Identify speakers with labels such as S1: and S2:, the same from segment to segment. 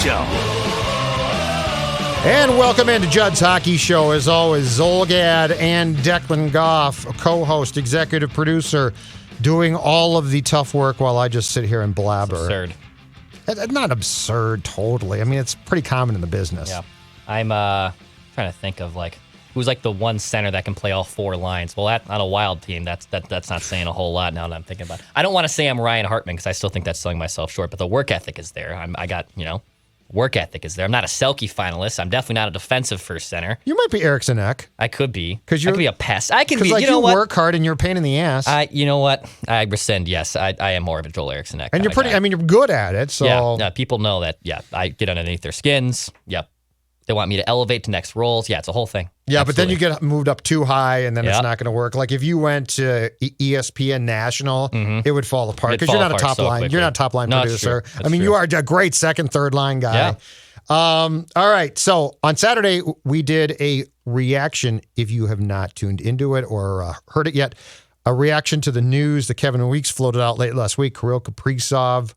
S1: Show.
S2: And welcome into Judds Hockey Show. As always, Zulgad and Declan Goff, co-host, executive producer, doing all of the tough work while I just sit here and blabber.
S3: It's absurd.
S2: It's not absurd, totally. I mean, it's pretty common in the business.
S3: Yeah. I'm trying to think of, who's the one center that can play all four lines. Well, on a Wild team, that's not saying a whole lot now that I'm thinking about it. I don't want to say I'm Ryan Hartman because I still think that's selling myself short, but the work ethic is there. Work ethic is there. I'm not a Selke finalist. I'm definitely not a defensive first center.
S2: You might be Eriksson Ek.
S3: I could be. I could be a pest. I can be.
S2: Because you work hard and you're a pain in the ass.
S3: You know what? I rescind. Yes, I am more of a Joel Eriksson Ek.
S2: And you're pretty. Guy. I mean, you're good at it. So
S3: yeah, people know that. Yeah, I get underneath their skins. Yep. They want me to elevate to next roles. Yeah, it's a whole thing.
S2: Yeah,
S3: Absolutely.
S2: But then you get moved up too high, and then it's not going to work. Like if you went to ESPN National, it would fall apart because you're not a top line. Quickly. You're not a top line producer. I mean, you are a great second, third line guy.
S3: Yeah.
S2: All right. So on Saturday, we did a reaction, if you have not tuned into it or heard it yet, a reaction to the news that Kevin Weeks floated out late last week. Kirill Kaprizov,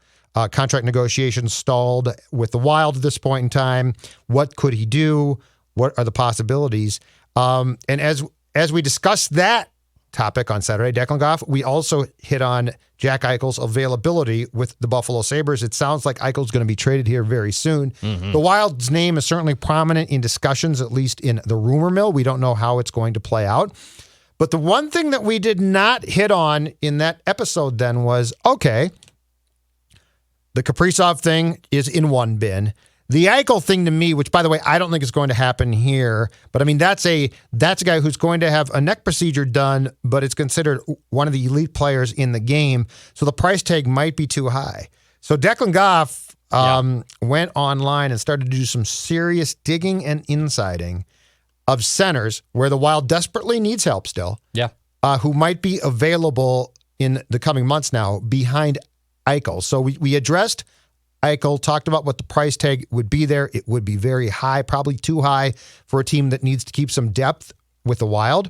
S2: contract negotiations stalled with the Wild at this point in time. What could he do? What are the possibilities? And as we discussed that topic on Saturday, Declan Goff, we also hit on Jack Eichel's availability with the Buffalo Sabres. It sounds like Eichel's going to be traded here very soon. The Wild's name is certainly prominent in discussions, at least in the rumor mill. We don't know how it's going to play out. But the one thing that we did not hit on in that episode then was, okay, the Kaprizov thing is in one bin. The Eichel thing to me, which by the way, I don't think is going to happen here, but I mean, that's a guy who's going to have a neck procedure done, but it's considered one of the elite players in the game. So the price tag might be too high. So Declan Goff went online and started to do some serious digging and insiding of centers where the Wild desperately needs help still.
S3: Yeah.
S2: Who might be available in the coming months now behind Eichel. So we addressed Eichel, talked about what the price tag would be there. It would be very high, probably too high for a team that needs to keep some depth with the Wild.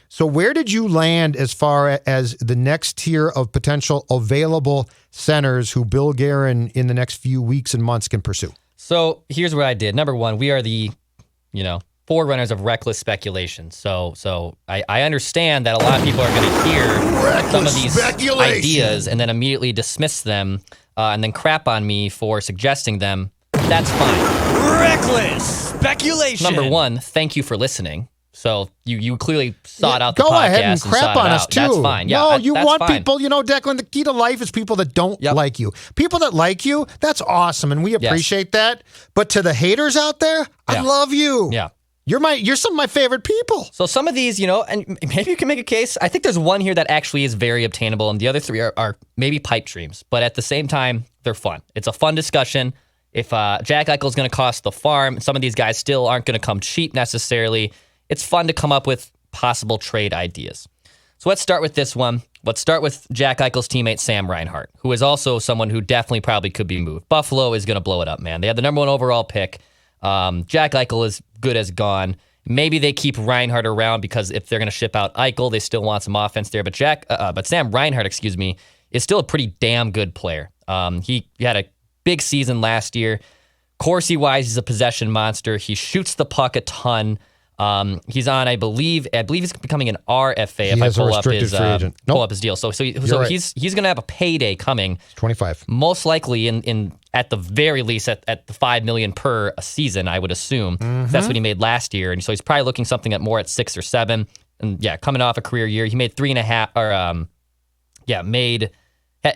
S2: So where did you land as far as the next tier of potential available centers who Bill Guerin in the next few weeks and months can pursue?
S3: So here's what I did. Number one, we are the, forerunners of reckless speculation. So I understand that a lot of people are going to hear some of these ideas and then immediately dismiss them and then crap on me for suggesting them. That's fine.
S1: Reckless speculation.
S3: Number one, thank you for listening. So you clearly sought out the podcast.
S2: Go ahead and crap on us too.
S3: That's fine. Yeah,
S2: no, you want
S3: fine.
S2: people, Declan, the key to life is people that don't like you. People that like you, that's awesome, and we appreciate that. But to the haters out there, I love you.
S3: Yeah.
S2: You're some of my favorite people.
S3: So some of these, and maybe you can make a case. I think there's one here that actually is very obtainable, and the other three are maybe pipe dreams. But at the same time, they're fun. It's a fun discussion. If Jack Eichel's going to cost the farm, some of these guys still aren't going to come cheap necessarily. It's fun to come up with possible trade ideas. So let's start with this one. Let's start with Jack Eichel's teammate, Sam Reinhart, who is also someone who definitely probably could be moved. Buffalo is going to blow it up, man. They have the number one overall pick. Jack Eichel is good as gone. Maybe they keep Reinhart around because if they're going to ship out Eichel, they still want some offense there. But Sam Reinhart, is still a pretty damn good player. He had a big season last year. Corsi-wise, he's a possession monster. He shoots the puck a ton. He's on, I believe he's becoming an RFA if I pull up his deal. So he's going to have a payday coming.
S2: 25.
S3: Most likely in at the very least at the $5 million per a season, I would assume. That's what he made last year, and so he's probably looking something at more at 6 or 7. And yeah, coming off a career year, he made 3.5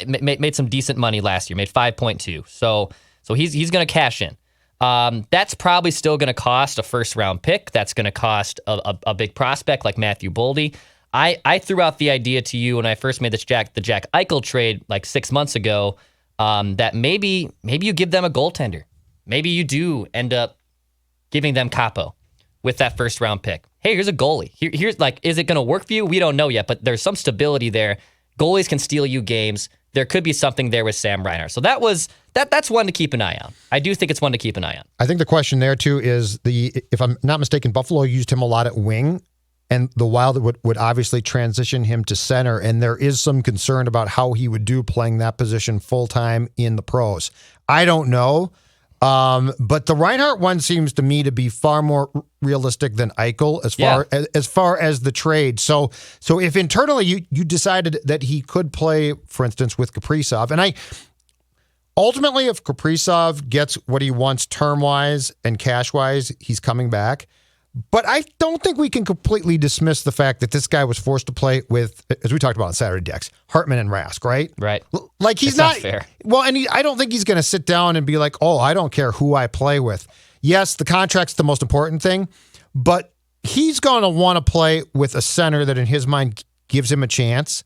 S3: made some decent money last year. Made 5.2. So he's going to cash in. That's probably still going to cost a first-round pick. That's going to cost a big prospect like Matthew Boldy. I threw out the idea to you when I first made the Jack Eichel trade like 6 months ago that maybe you give them a goaltender. Maybe you do end up giving them Capo with that first-round pick. Hey, here's a goalie. Here's is it going to work for you? We don't know yet, but there's some stability there. Goalies can steal you games. There could be something there with Sam Reinhart. So that's one to keep an eye on. I do think it's one to keep an eye on.
S2: I think the question there, too, is if I'm not mistaken, Buffalo used him a lot at wing, and the Wild would obviously transition him to center, and there is some concern about how he would do playing that position full-time in the pros. I don't know. But the Reinhart one seems to me to be far more realistic than Eichel as far as the trade. So if internally you decided that he could play, for instance, with Kaprizov, and ultimately if Kaprizov gets what he wants term-wise and cash-wise, he's coming back. But I don't think we can completely dismiss the fact that this guy was forced to play with, as we talked about on Saturday Decks, Hartman and Rask, right?
S3: Right.
S2: Like he's
S3: it's
S2: not
S3: fair.
S2: Well, and I don't think he's going to sit down and be like, "Oh, I don't care who I play with." Yes, the contract's the most important thing, but he's going to want to play with a center that, in his mind, gives him a chance.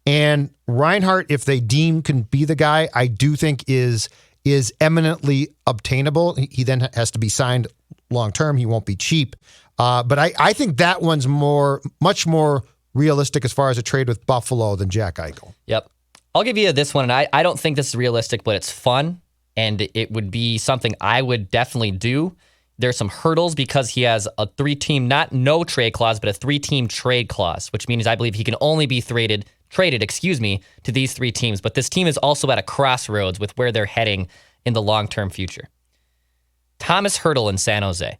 S2: And Reinhart, if they deem can be the guy, I do think is eminently obtainable. He then has to be signed long term. He won't be cheap. But I think that one's much more realistic as far as a trade with Buffalo than Jack Eichel.
S3: Yep. I'll give you this one, and I don't think this is realistic, but it's fun, and it would be something I would definitely do. There's some hurdles because he has a 3-team, not no trade clause, but a 3-team trade clause, which means I believe he can only be traded, to these 3 teams. But this team is also at a crossroads with where they're heading in the long-term future. Thomas Hertl in San Jose.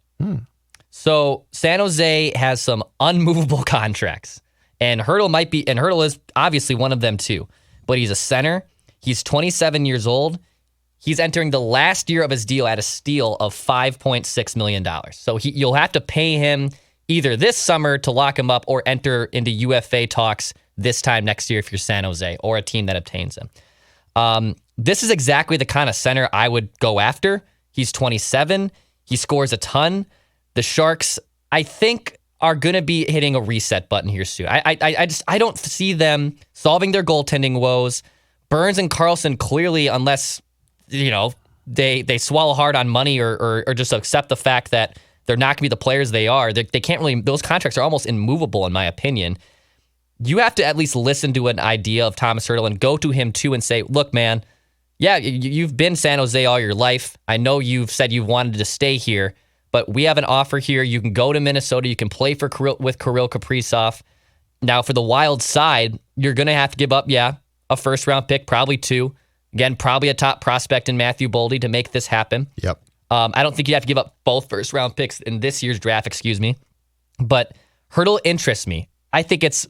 S3: So San Jose has some unmovable contracts, and Hertl is obviously one of them too. But he's a center. He's 27 years old. He's entering the last year of his deal at a steal of $5.6 million. So you'll have to pay him either this summer to lock him up or enter into UFA talks this time next year if you're San Jose or a team that obtains him. This is exactly the kind of center I would go after. He's 27. He scores a ton. The Sharks, I think, are going to be hitting a reset button here soon. I don't see them solving their goaltending woes. Burns and Karlsson clearly, unless they swallow hard on money or just accept the fact that they're not going to be the players they are. They can't really. Those contracts are almost immovable, in my opinion. You have to at least listen to an idea of Thomas Hertl and go to him too and say, "Look, man, yeah, you've been San Jose all your life. I know you've said you wanted to stay here." But we have an offer here. You can go to Minnesota. You can play with Kirill Kaprizov. Now, for the Wild side, you're going to have to give up, a first-round pick, probably 2. Again, probably a top prospect in Matthew Boldy to make this happen.
S2: Yep.
S3: I don't think you have to give up both first-round picks in this year's draft, But Hertl interests me. I think it's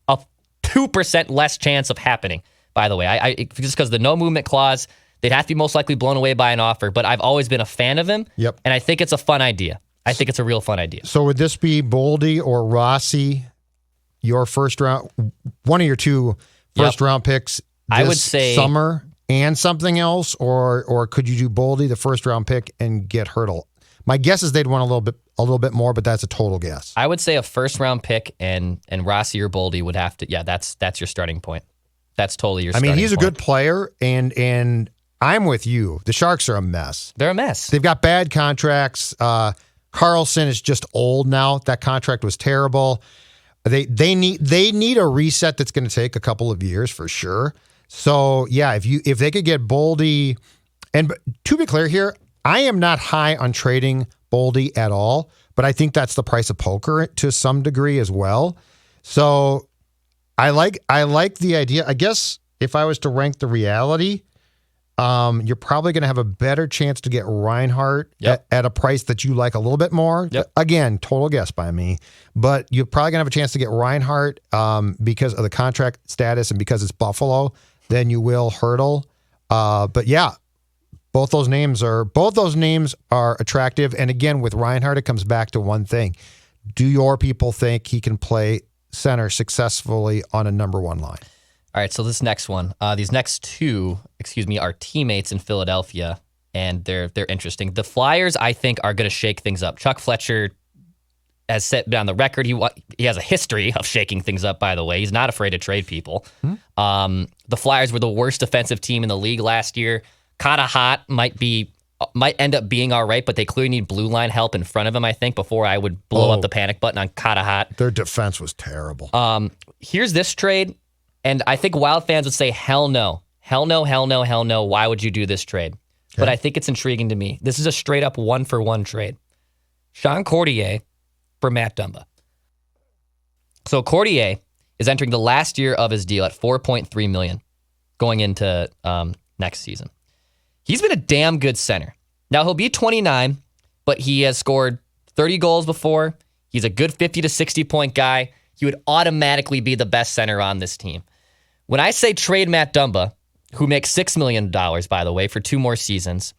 S3: a 2% less chance of happening, by the way. Just because the no-movement clause, they'd have to be most likely blown away by an offer, but I've always been a fan of him,
S2: Yep.
S3: and I think it's a fun idea. I think it's a real fun idea.
S2: So would this be Boldy or Rossi, your first round, one of your 2 first-round picks
S3: I would say
S2: summer and something else, or could you do Boldy, the first-round pick, and get Hertl? My guess is they'd want a little bit more, but that's a total guess.
S3: I would say a first-round pick and Rossi or Boldy would have to, that's your starting point. That's totally your starting point.
S2: He's a good player, and I'm with you. The Sharks are a mess.
S3: They're a mess.
S2: They've got bad contracts. Karlsson is just old now. That contract was terrible. They need a reset that's going to take a couple of years for sure. So yeah, if they could get Boldy, and to be clear here, I am not high on trading Boldy at all, but I think that's the price of poker to some degree as well. So I like the idea. I guess if I was to rank the reality, you're probably going to have a better chance to get Reinhart at a price that you like a little bit more.
S3: Yep.
S2: Again, total guess by me, but you're probably going to have a chance to get Reinhart because of the contract status and because it's Buffalo than you will Hertl. But yeah, both those names are attractive. And again, with Reinhart, it comes back to one thing: do your people think he can play center successfully on a number 1 line?
S3: All right, so this next one, these next 2, are teammates in Philadelphia, and they're interesting. The Flyers, I think, are going to shake things up. Chuck Fletcher has set down the record. He has a history of shaking things up, by the way. He's not afraid to trade people. The Flyers were the worst defensive team in the league last year. Kata Hot might end up being all right, but they clearly need blue line help in front of him, I think, before I would blow up the panic button on Kata Hot.
S2: Their defense was terrible.
S3: Here's this trade. And I think Wild fans would say, hell no. Hell no, hell no, hell no. Why would you do this trade? Okay. But I think it's intriguing to me. This is a straight up 1-for-1 trade. Sean Cortier for Matt Dumba. So Cortier is entering the last year of his deal at $4.3 million going into next season. He's been a damn good center. Now, he'll be 29, but he has scored 30 goals before. He's a good 50 to 60 point guy. He would automatically be the best center on this team. When I say trade Matt Dumba, who makes $6 million, by the way, for 2 more seasons,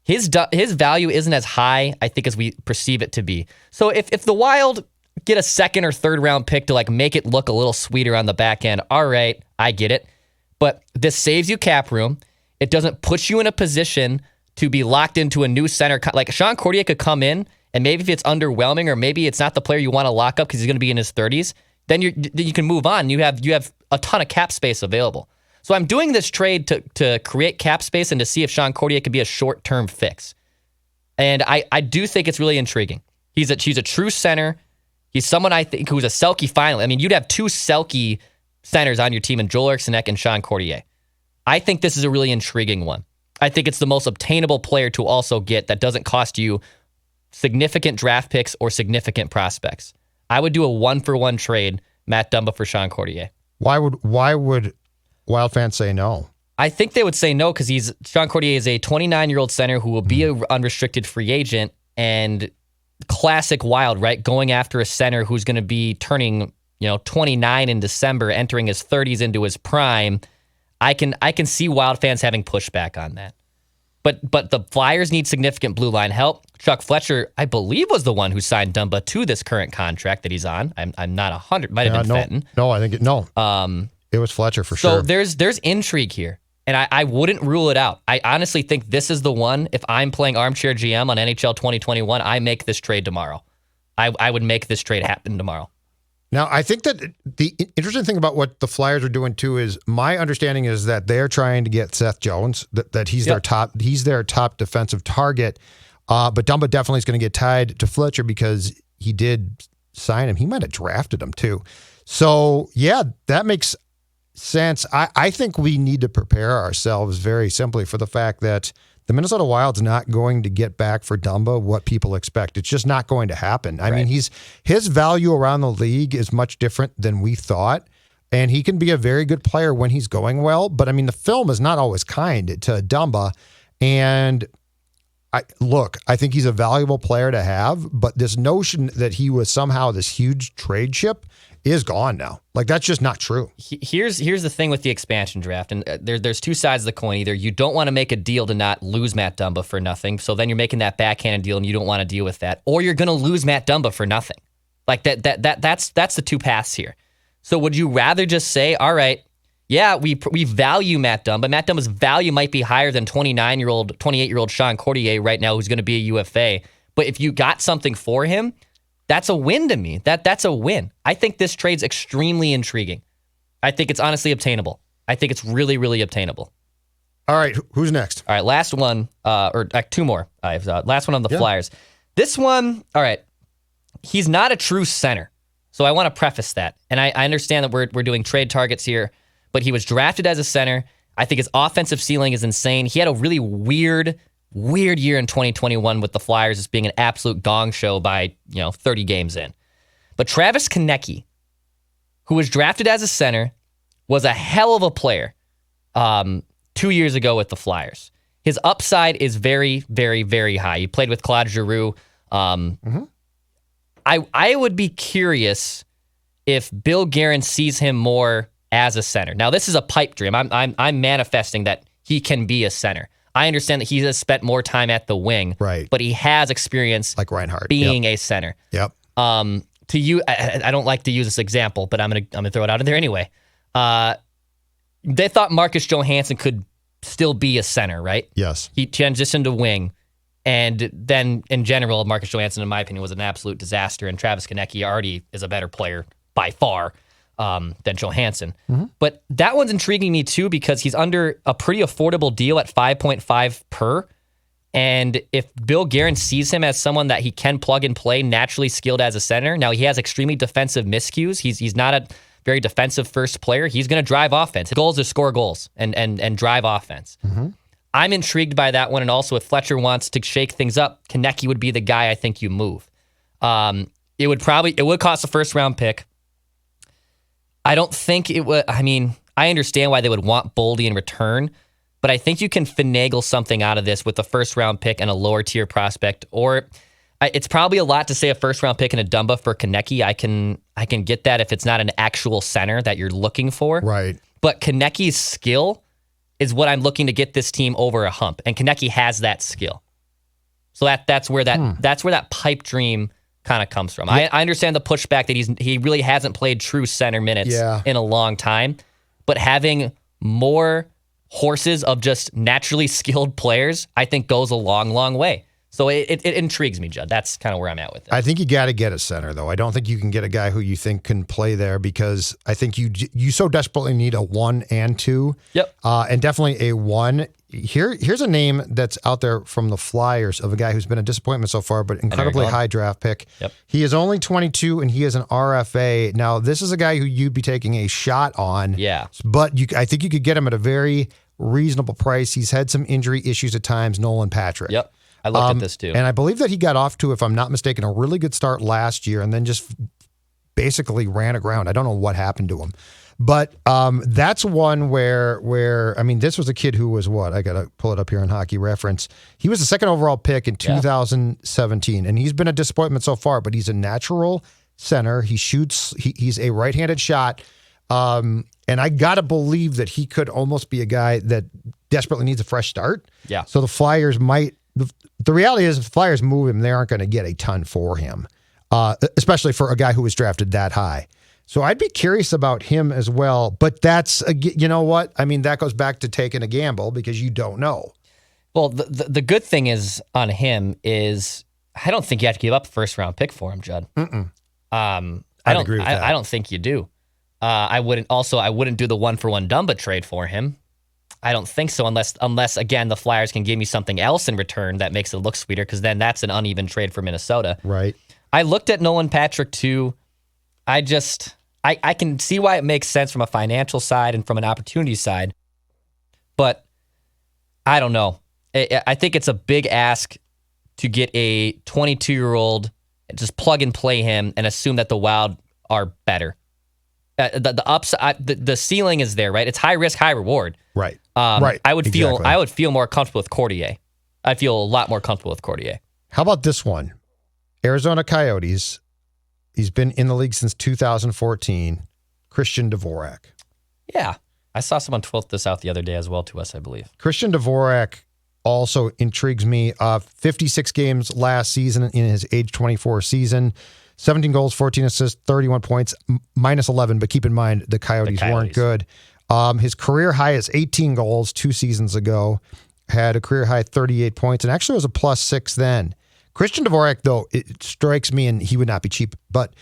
S3: his value isn't as high, I think, as we perceive it to be. So if the Wild get a second or third round pick to like make it look a little sweeter on the back end, all right, I get it. But this saves you cap room. It doesn't put you in a position to be locked into a new center. Like Sean Cortier could come in, and maybe if it's underwhelming or maybe it's not the player you want to lock up because he's going to be in his 30s, then you can move on. You have a ton of cap space available. So I'm doing this trade to create cap space and to see if Sean Cortier could be a short-term fix. And I do think it's really intriguing. He's a true center. He's someone I think who's a Selke finalist. I mean, you'd have 2 Selke centers on your team in Joel Eriksson and Sean Cortier. I think this is a really intriguing one. I think it's the most obtainable player to also get that doesn't cost you significant draft picks or significant prospects. I would do a 1-for-1 trade, Matt Dumba for Sean Cortier.
S2: Why would Wild fans say no?
S3: I think they would say no because Sean Cortier is a 29-year-old center who will be an unrestricted free agent, and classic Wild, right? Going after a center who's going to be turning, 29 in December, entering his 30s into his prime. I can see Wild fans having pushback on that. But the Flyers need significant blue line help. Chuck Fletcher, I believe, was the one who signed Dumba to this current contract that he's on. I'm not 100. Might have been Fenton.
S2: No, I think it was Fletcher for sure.
S3: So there's intrigue here, and I wouldn't rule it out. I honestly think this is the one. If I'm playing armchair GM on NHL 2021, I make this trade tomorrow. I would make this trade happen tomorrow.
S2: Now, I think that the interesting thing about what the Flyers are doing too is my understanding is that they're trying to get Seth Jones, that he's their top defensive target. But Dumba definitely is going to get tied to Fletcher because he did sign him. He might have drafted him too. So yeah, that makes sense. I think we need to prepare ourselves very simply for the fact that the Minnesota Wild's not going to get back for Dumba what people expect. It's just not going to happen. I mean, his value around the league is much different than we thought, and he can be a very good player when he's going well. But I mean, the film is not always kind to Dumba, and I think he's a valuable player to have. But this notion that he was somehow this huge trade chip is gone now. Like, that's just not true.
S3: Here's the thing with the expansion draft, and there's 2 sides of the coin. Either you don't want to make a deal to not lose Matt Dumba for nothing, so then you're making that backhanded deal and you don't want to deal with that, or you're going to lose Matt Dumba for nothing. Like that's the 2 paths here. So would you rather just say, all right, yeah, we value Matt Dumba. Matt Dumba's value might be higher than 28-year-old Sean Cortier right now, who's going to be a UFA, but if you got something for him, that's a win to me. That's a win. I think this trade's extremely intriguing. I think it's honestly obtainable. I think it's really, really obtainable.
S2: All right, who's next?
S3: All right, last one, or 2 more. I have last one on the Flyers. This one, all right, he's not a true center. So I want to preface that. And I understand that we're doing trade targets here, but he was drafted as a center. I think his offensive ceiling is insane. He had a really weird year in 2021 with the Flyers as being an absolute gong show by 30 games in. But Travis Konecny, who was drafted as a center, was a hell of a player 2 years ago with the Flyers. His upside is very, very, very high. He played with Claude Giroux. I would be curious if Bill Guerin sees him more as a center. Now, this is a pipe dream. I'm manifesting that he can be a center. I understand that he has spent more time at the wing,
S2: right?
S3: But he has experience
S2: like Reinhart
S3: being a center.
S2: Yep.
S3: To you, I don't like to use this example, but I'm gonna throw it out in there anyway. They thought Marcus Johansen could still be a center, right?
S2: Yes. He
S3: transitioned to wing, and then in general, Marcus Johansen, in my opinion, was an absolute disaster. And Travis Konecny already is a better player by far than Johansen. But that one's intriguing me too because he's under a pretty affordable deal at 5.5 per. And if Bill Guerin sees him as someone that he can plug and play, naturally skilled as a center, now he has extremely defensive miscues. He's not a very defensive first player. He's going to drive offense. His goal is to score goals and drive offense. I'm intrigued by that one. And also if Fletcher wants to shake things up, Konecny would be the guy I think you move. It would cost a first round pick. I don't think it would. I mean, I understand why they would want Boldy in return, but I think you can finagle something out of this with a first-round pick and a lower-tier prospect, or it's probably a lot to say a first-round pick and a Dumbo for Konecny. I can get that if it's not an actual center that you're looking for.
S2: Right.
S3: But Konecny's skill is what I'm looking to get this team over a hump, and Konecny has that skill. So that's where that pipe dream kind of comes from. I understand the pushback that he really hasn't played true center minutes in a long time, but having more horses of just naturally skilled players, I think goes a long, long way. So it intrigues me, Judd. That's kind of where I'm at with it.
S2: I think you got to get a center, though. I don't think you can get a guy who you think can play there because I think you so desperately need a 1 and 2.
S3: Yep.
S2: And definitely a 1. Here's a name that's out there from the Flyers of a guy who's been a disappointment so far, but incredibly high draft pick.
S3: Yep.
S2: He is only 22 and he is an RFA. Now, this is a guy who you'd be taking a shot on.
S3: Yeah.
S2: But I think you could get him at a very reasonable price. He's had some injury issues at times, Nolan Patrick.
S3: Yep. I looked at this too.
S2: And I believe that he got off to, if I'm not mistaken, a really good start last year and then just basically ran aground. I don't know what happened to him. But that's one where I mean, this was a kid who was what? I got to pull it up here on Hockey Reference. He was the second overall pick in 2017, and he's been a disappointment so far, but he's a natural center. He shoots, he's a right-handed shot. And I got to believe that he could almost be a guy that desperately needs a fresh start.
S3: Yeah.
S2: So the Flyers might, the reality is if the Flyers move him, they aren't going to get a ton for him, especially for a guy who was drafted that high. So I'd be curious about him as well. But that's, you know what? I mean, that goes back to taking a gamble because you don't know.
S3: Well, the good thing is on him is I don't think you have to give up a first-round pick for him, Judd.
S2: I'd agree with that.
S3: I don't think you do. I wouldn't do the 1-for-1 Dumbo trade for him. I don't think so unless again the Flyers can give me something else in return that makes it look sweeter, because then that's an uneven trade for Minnesota.
S2: Right.
S3: I looked at Nolan Patrick too. I can see why it makes sense from a financial side and from an opportunity side, but I don't know. I think it's a big ask to get a 22-year-old, just plug and play him and assume that the Wild are better. The upside, the ceiling is there, right? It's high risk, high reward.
S2: Right.
S3: Right. I would
S2: Exactly.
S3: feel more comfortable with Cortier. I feel a lot more comfortable with Cortier.
S2: How about this one? Arizona Coyotes. He's been in the league since 2014. Christian Dvorak.
S3: Yeah. I saw someone tweet this out the other day as well to us, I believe.
S2: Christian Dvorak also intrigues me. 56 games last season in his age 24 season. 17 goals, 14 assists, 31 points, minus 11. But keep in mind, the Coyotes weren't good. His career high is 18 goals 2 seasons ago. Had a career high 38 points and actually was a +6 then. Christian Dvorak, though, it strikes me, and he would not be cheap, but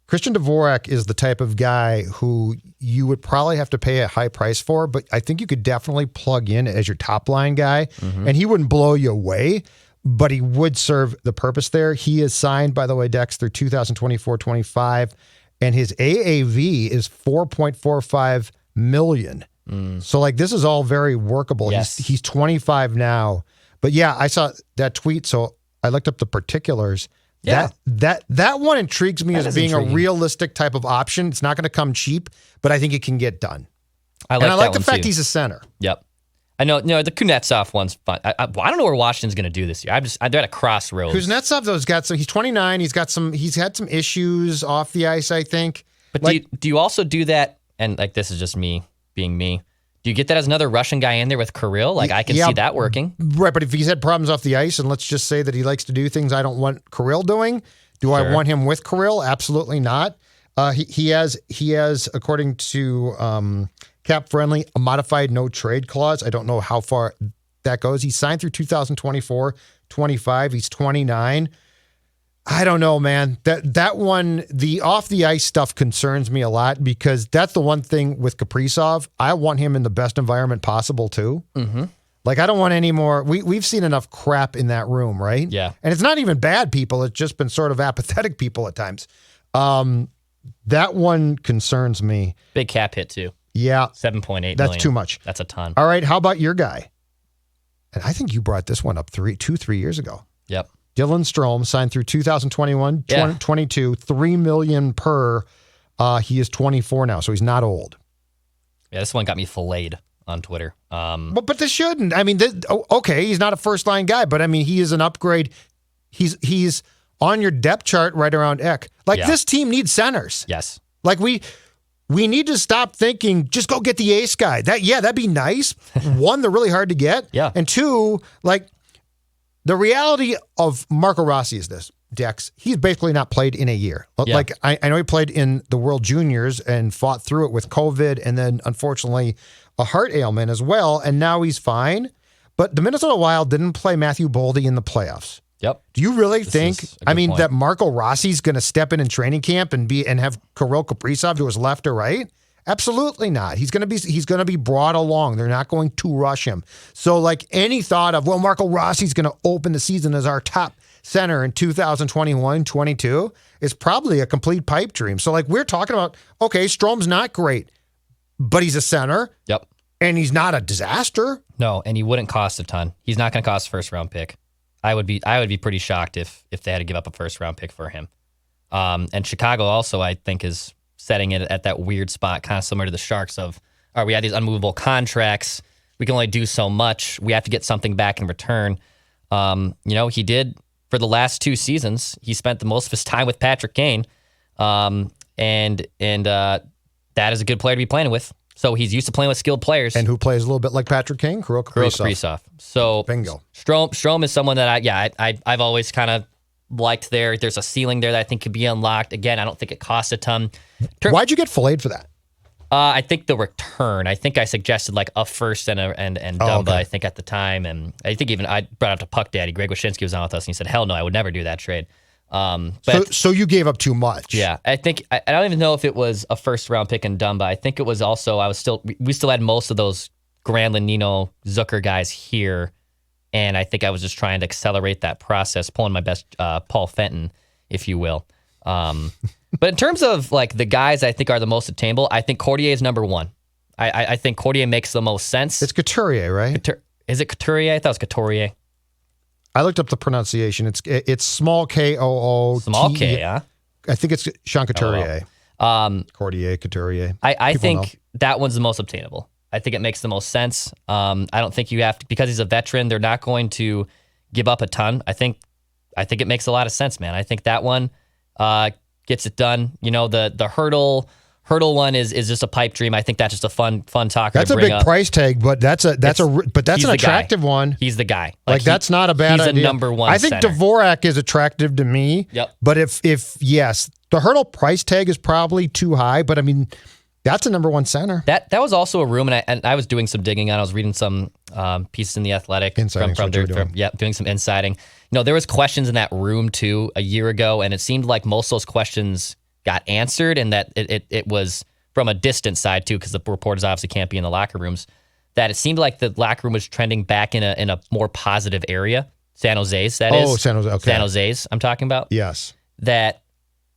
S2: Christian Dvorak is the type of guy who you would probably have to pay a high price for, but I think you could definitely plug in as your top line guy, and he wouldn't blow you away, but he would serve the purpose there. He is signed, by the way, Dex, through 2024-25, and his AAV is $4.45 million. So, like, this is all very workable.
S3: Yes.
S2: He's 25 now. But, yeah, I saw that tweet, so I looked up the particulars.
S3: Yeah.
S2: That one intrigues me
S3: That
S2: as
S3: is
S2: being
S3: intriguing.
S2: a realistic type of option. It's not going to come cheap, but I think it can get done.
S3: I
S2: And I like
S3: that
S2: the
S3: one
S2: fact
S3: too.
S2: he's a center.
S3: Yep. I know. No, the Kuznetsov one's fun. I don't know where Washington's going to do this year. I'm at a crossroads.
S2: Kuznetsov, though, has got some. He's 29. He's had some issues off the ice, I think.
S3: But
S2: like,
S3: do you also do that? And like, this is just me being me. Do you get that as another Russian guy in there with Kirill? Like, I can see that working.
S2: Right, but if he's had problems off the ice, and let's just say that he likes to do things I don't want Kirill doing, do I want him with Kirill? Absolutely not. He has, according to Cap Friendly, a modified no trade clause. I don't know how far that goes. He's signed through 2024-25. He's 29. I don't know, man. That one, the off the ice stuff concerns me a lot because that's the one thing with Kaprizov. I want him in the best environment possible too. Mm-hmm. Like, I don't want any more. We've seen enough crap in that room, right?
S3: Yeah.
S2: And it's not even bad people. It's just been sort of apathetic people at times. That one concerns me.
S3: Big cap hit too.
S2: Yeah.
S3: 7.8 million.
S2: That's too much.
S3: That's a ton.
S2: All right. How about your guy? And I think you brought this one up 3 years ago.
S3: Yep.
S2: Dylan Strom signed through 2021, 22, $3 million per. He is 24 now, so he's not old.
S3: Yeah, this one got me filleted on Twitter.
S2: But this shouldn't. I mean, okay, he's not a first-line guy, but I mean, he is an upgrade. He's on your depth chart right around Ek. Like, this team needs centers.
S3: Yes.
S2: Like, we need to stop thinking, just go get the ace guy. That'd be nice. One, they're really hard to get.
S3: Yeah.
S2: And two, like, the reality of Marco Rossi is this, Dex. He's basically not played in a year.
S3: Yeah.
S2: Like, I know he played in the World Juniors and fought through it with COVID and then, unfortunately, a heart ailment as well, and now he's fine. But the Minnesota Wild didn't play Matthew Boldy in the playoffs.
S3: Yep.
S2: Do you really think,
S3: point.
S2: that Marco Rossi's going to step in training camp and have Kirill Kaprizov to his left or right? Absolutely not. He's going to be brought along. They're not going to rush him. So, like, any thought of, well, Marco Rossi's going to open the season as our top center in 2021-22 is probably a complete pipe dream. So, like, we're talking about, okay, Strom's not great, but he's a center.
S3: Yep.
S2: And he's not a disaster.
S3: No, and he wouldn't cost a ton. He's not going to cost a first-round pick. I would be pretty shocked if they had to give up a first-round pick for him. And Chicago also, I think, is setting it at that weird spot, kind of similar to the Sharks of, all right, we have these unmovable contracts. We can only do so much. We have to get something back in return. He did, for the last 2 seasons, he spent the most of his time with Patrick Kane. And that is a good player to be playing with. So he's used to playing with skilled players.
S2: And who plays a little bit like Patrick Kane? Kirill Kaprizov.
S3: So
S2: bingo.
S3: Strom is someone that I've always kind of liked there. There's a ceiling there that I think could be unlocked. Again, I don't think it costs a ton.
S2: Why'd you get filleted for that?
S3: I think the return. I think I suggested like a first and Dumbo,
S2: okay.
S3: I think at the time. And I think even I brought up to Puck Daddy. Greg Wyshynski was on with us and he said, hell no, I would never do that trade.
S2: So you gave up too much.
S3: Yeah, I think I don't even know if it was a first round pick in Dumba. I think it was also we still had most of those Granlund, Nino, Zucker guys here, and I think I was just trying to accelerate that process, pulling my best Paul Fenton, if you will. But in terms of like the guys I think are the most attainable, I think Cortier is number one. I think Cortier makes the most sense.
S2: It's Couturier, right?
S3: Is it Couturier? I thought it was Couturier.
S2: I looked up the pronunciation. It's small K-O-O.
S3: Small K, huh?
S2: I think it's Sean Couturier. Cortier, Couturier.
S3: I think that one's the most obtainable. I think it makes the most sense. I don't think you have to, because he's a veteran, they're not going to give up a ton. I think it makes a lot of sense, man. I think that one gets it done. You know, the hurdle one is just a pipe dream. I think that's just a fun talker.
S2: That's
S3: to bring
S2: a big
S3: up.
S2: price tag, but that's an attractive one.
S3: He's the guy.
S2: That's not a bad idea.
S3: He's a number one.
S2: I think
S3: center.
S2: Dvorak is attractive to me.
S3: Yep.
S2: But if yes, the hurdle price tag is probably too high. But I mean, that's a number one center.
S3: That was also a room, and I was doing some digging on. I was reading some pieces in the Athletic doing some insiding. You know, there was questions in that room too a year ago, and it seemed like most of those questions got answered, and that it was from a distant side too, because the reporters obviously can't be in the locker rooms. That it seemed like the locker room was trending back in a more positive area. San Jose's, that is.
S2: Oh, San Jose. Okay.
S3: San Jose's, I'm talking about.
S2: Yes.
S3: That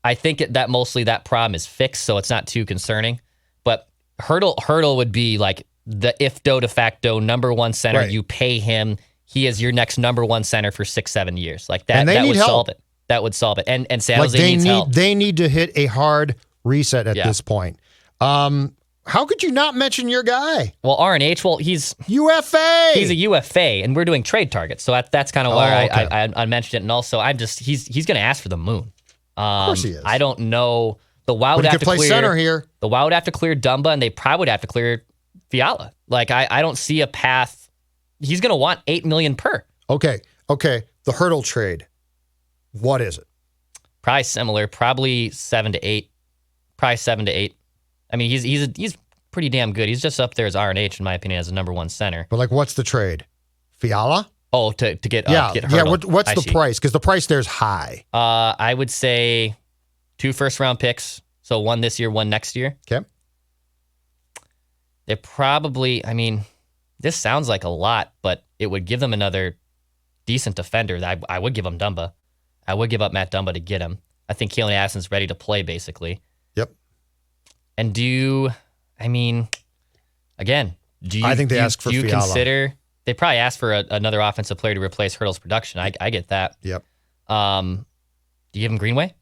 S3: I think that mostly that problem is fixed, so it's not too concerning. But hurdle would be like the de facto number one center.
S2: Right.
S3: You pay him. He is your next number one center for 6-7 years. Like that.
S2: And they
S3: that
S2: need
S3: would
S2: help.
S3: solve it. That would solve it. And San
S2: Like
S3: Jose needs help.
S2: They need to hit a hard reset at this point. How could you not mention your guy?
S3: Well, RNH. Well, he's
S2: UFA.
S3: He's a UFA, and we're doing trade targets. So that's kind of why I mentioned it. And also, he's going to ask for the moon.
S2: Of course he is.
S3: I don't know. The Wild would
S2: he
S3: have
S2: could
S3: to
S2: play
S3: clear
S2: center here.
S3: The Wild would have to clear Dumba, and they probably would have to clear Fiala. Like I don't see a path. He's going to want $8 million per.
S2: Okay. The hurdle trade. What is it?
S3: Probably similar. Probably 7 to 8. Probably 7 to 8. I mean, he's pretty damn good. He's just up there as RNH in my opinion as a number one center.
S2: But like, what's the trade? Fiala?
S3: Oh, to get
S2: get
S3: Hurdle.
S2: What's the price? Because the price there's high.
S3: I would say 2 first-round picks. So 1 this year, 1 next year.
S2: Okay.
S3: They probably, I mean, this sounds like a lot, but it would give them another decent defender. I would give them Dumba. I would give up Matt Dumba to get him. I think Keelan Addison's ready to play, basically.
S2: Yep.
S3: And I think
S2: they ask for
S3: do you
S2: Fiala.
S3: consider, they probably ask for another offensive player to replace Hurdle's production. I get that.
S2: Yep.
S3: Do you give him Greenway?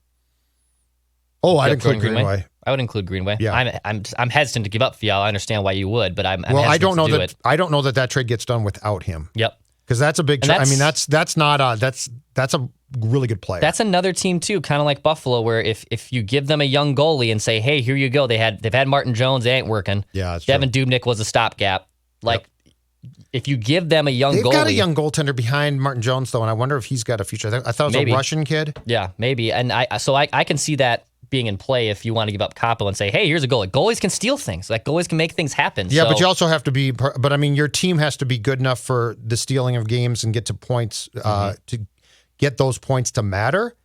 S2: Oh, I'd include Greenway.
S3: I would include Greenway.
S2: Yeah.
S3: I'm hesitant to give up Fiala. I understand why you would, but I'm
S2: well, I don't know
S3: that.
S2: I don't know that trade gets done without him.
S3: Yep.
S2: Because that's a big. I mean, that's a really good player.
S3: That's another team too, kind of like Buffalo, where if you give them a young goalie and say, hey, here you go, they've had Martin Jones, they ain't working.
S2: Yeah, that's
S3: Devin
S2: true.
S3: Dubnyk was a stopgap. Like. Yep. If you give them a young goalie.
S2: They've got a young goaltender behind Martin Jones, though, and I wonder if he's got a future. I thought it was
S3: maybe.
S2: A Russian kid.
S3: Yeah, maybe. And I can see that being in play if you want to give up Koppel and say, hey, here's a goalie. Goalies can steal things. Like, goalies can make things happen.
S2: Yeah, but you also have to be, but I mean, your team has to be good enough for the stealing of games and get to points, to get those points to matter.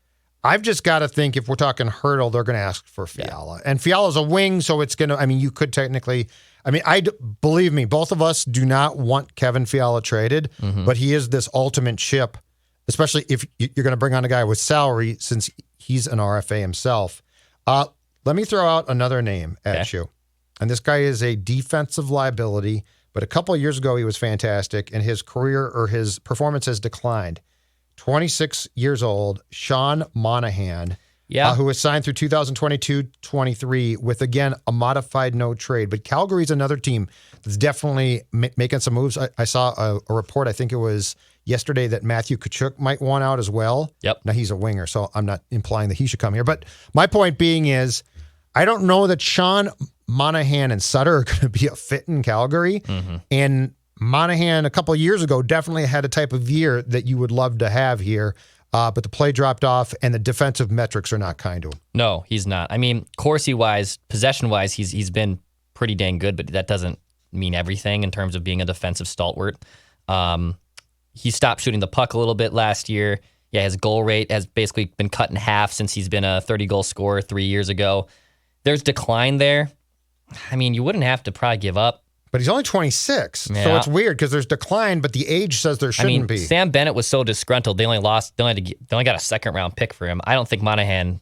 S2: I've just got to think if we're talking hurdle, they're going to ask for Fiala. Yeah. And Fiala's a wing, so it's going to, I mean, you could technically, I mean, believe me, both of us do not want Kevin Fiala traded, but he is this ultimate chip, especially if you're going to bring on a guy with salary since he's an RFA himself. Let me throw out another name at you. And this guy is a defensive liability, but a couple of years ago he was fantastic, and his career or his performance has declined. 26 years old, Sean Monahan, who was signed through 2022-23 with, again, a modified no trade. But Calgary's another team that's definitely making some moves. I saw a report, I think it was yesterday, that Matthew Tkachuk might want out as well.
S3: Yep.
S2: Now, he's a winger, so I'm not implying that he should come here. But my point being is, I don't know that Sean Monahan and Sutter are going to be a fit in Calgary. And Monahan, a couple of years ago, definitely had a type of year that you would love to have here. But the play dropped off, and the defensive metrics are not kind to him. No,
S3: he's not. I mean, Corsi-wise, possession-wise, he's been pretty dang good, but that doesn't mean everything in terms of being a defensive stalwart. He stopped shooting the puck a little bit last year. Yeah, his goal rate has basically been cut in half since he's been a 30-goal scorer 3 years ago. There's decline there. I mean, you wouldn't have to probably give up.
S2: But he's only 26, so it's weird because there's decline, but the age says there shouldn't be.
S3: Sam Bennett was so disgruntled, they only got a second-round pick for him. I don't think Monahan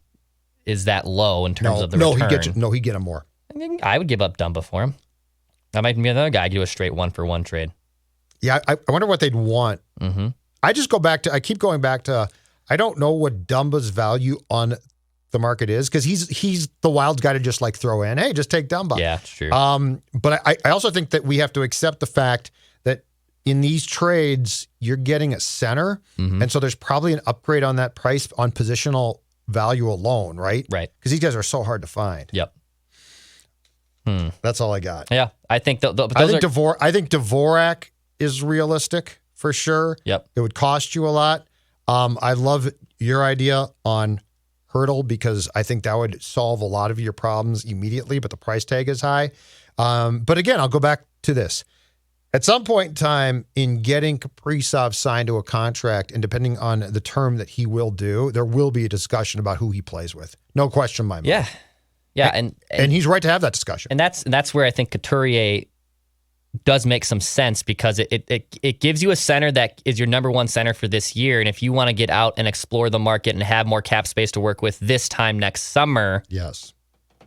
S3: is that low in terms of the return.
S2: He'd get him more.
S3: I would give up Dumbo for him. That might be another guy. I'd do a straight one-for-one trade.
S2: Yeah, I wonder what they'd want. I keep going back to, I don't know what Dumbo's value on the market is, because he's the wild guy to just like throw in, hey, just take Dumbo.
S3: Yeah, it's true.
S2: But I also think that we have to accept the fact that in these trades, you're getting a center, and so there's probably an upgrade on that price on positional value alone, right?
S3: Right.
S2: Because these guys are so hard to find.
S3: Yep.
S2: That's all I got.
S3: Yeah, I think
S2: I think Dvorak is realistic for sure.
S3: Yep.
S2: It would cost you a lot. I love your idea on Hurdle, because I think that would solve a lot of your problems immediately, but the price tag is high. But again, I'll go back to this. At some point in time in getting Kaprizov signed to a contract, and depending on the term that he will do, there will be a discussion about who he plays with. No question in my mind.
S3: Yeah. Yeah.
S2: And he's right to have that discussion.
S3: And that's where I think Couturier does make some sense, because it gives you a center that is your number one center for this year. And if you want to get out and explore the market and have more cap space to work with this time next summer,
S2: yes,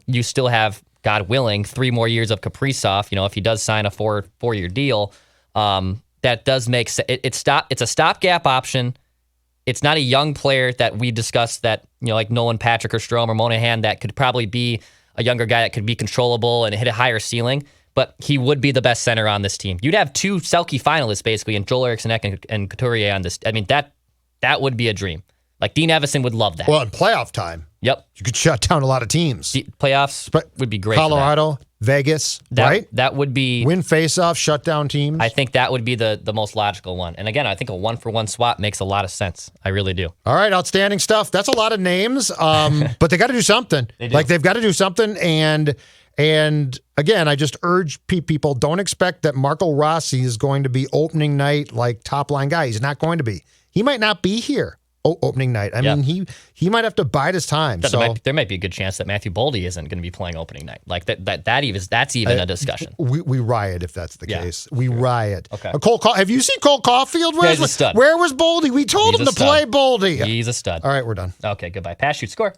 S3: you still have, God willing, 3 more years of Kaprizov. You know, if he does sign a 4-year deal, that does make sense. It's a stopgap option. It's not a young player that we discussed that, you know, like Nolan Patrick or Strom or Monahan, that could probably be a younger guy that could be controllable and hit a higher ceiling. But he would be the best center on this team. You'd have 2 Selke finalists, basically, and Joel Eriksson and Couturier on this. I mean, that would be a dream. Like, Dean Evison would love that.
S2: Well, in playoff time,
S3: yep,
S2: you could shut down a lot of teams.
S3: Playoffs would be great.
S2: Colorado, Vegas, right?
S3: That would be...
S2: Win face-off, shut down teams.
S3: I think that would be the most logical one. And again, I think a 1-for-1 swap makes a lot of sense. I really do.
S2: All right, outstanding stuff. That's a lot of names, but they got to do something. They've got to do something, and again, I just urge people, don't expect that Marco Rossi is going to be opening night like top line guy. He's not going to be. He might not be here opening night. I mean, he might have to bide his time.
S3: There might be a good chance that Matthew Boldy isn't going to be playing opening night. Like that's even a discussion.
S2: We riot if that's the case. We riot.
S3: Okay.
S2: Have you seen Cole Caulfield?
S3: He's a stud.
S2: Where was Boldy? We told him to play Boldy.
S3: He's a stud.
S2: All right, we're done.
S3: Okay, goodbye. Pass, shoot, score.